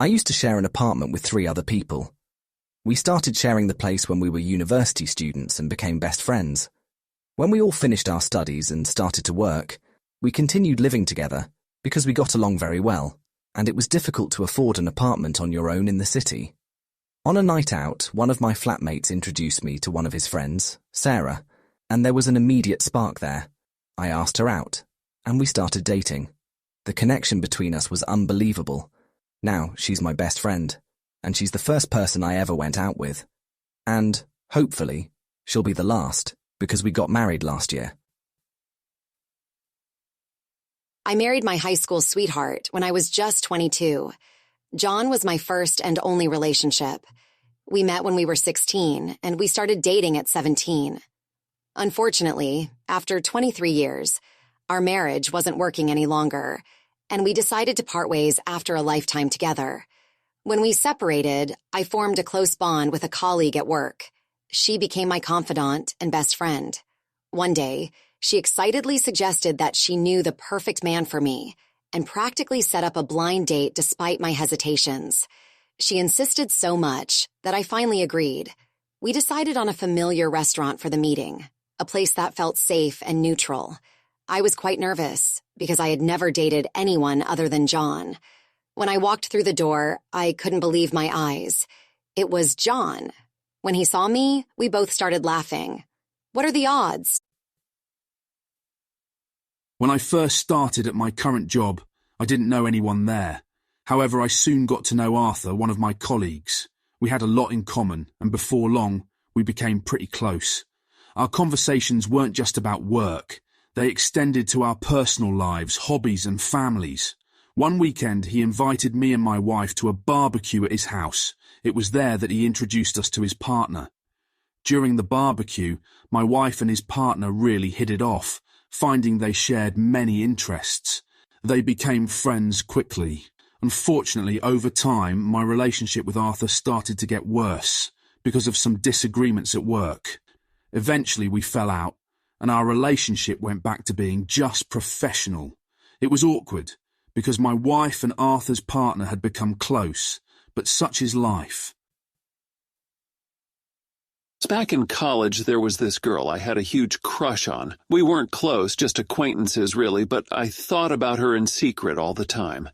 I used to share an apartment with 3 other people. We started sharing the place when we were university students and became best friends. When we all finished our studies and started to work, we continued living together because we got along very well, and it was difficult to afford an apartment on your own in the city. On a night out, one of my flatmates introduced me to one of his friends, Sarah, and there was an immediate spark there. I asked her out, and we started dating. The connection between us was unbelievable. Now she's my best friend, and she's the first person I ever went out with. And, hopefully, she'll be the last, because we got married last year. I married my high school sweetheart when I was just 22. John was my first and only relationship. We met when we were 16, and we started dating at 17. Unfortunately, after 23 years, our marriage wasn't working any longer, and we decided to part ways after a lifetime together. When we separated, I formed a close bond with a colleague at work. She became my confidant and best friend. One day, she excitedly suggested that she knew the perfect man for me and practically set up a blind date despite my hesitations. She insisted so much that I finally agreed. We decided on a familiar restaurant for the meeting, a place that felt safe and neutral. I was quite nervous because I had never dated anyone other than John. When I walked through the door, I couldn't believe my eyes. It was John. When he saw me, we both started laughing. What are the odds? When I first started at my current job, I didn't know anyone there. However, I soon got to know Arthur, one of my colleagues. We had a lot in common, and before long, we became pretty close. Our conversations weren't just about work. They extended to our personal lives, hobbies, and families. One weekend, he invited me and my wife to a barbecue at his house. It was there that he introduced us to his partner. During the barbecue, my wife and his partner really hit it off, finding they shared many interests. They became friends quickly. Unfortunately, over time, my relationship with Arthur started to get worse because of some disagreements at work. Eventually, we fell out, and our relationship went back to being just professional. It was awkward, because my wife and Arthur's partner had become close, but such is life. Back in college, there was this girl I had a huge crush on. We weren't close, just acquaintances really, but I thought about her in secret all the time.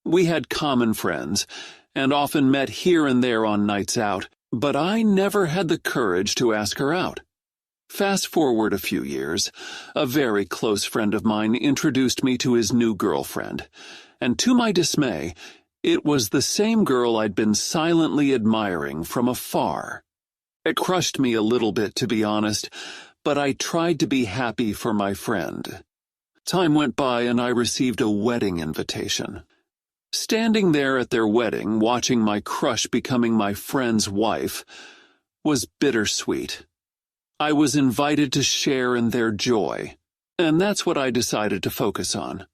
We had common friends, and often met here and there on nights out, but I never had the courage to ask her out. Fast forward a few years, a very close friend of mine introduced me to his new girlfriend, and to my dismay, it was the same girl I'd been silently admiring from afar. It crushed me a little bit, to be honest, but I tried to be happy for my friend. Time went by and I received a wedding invitation. Standing there at their wedding, watching my crush becoming my friend's wife, was bittersweet. I was invited to share in their joy, and that's what I decided to focus on.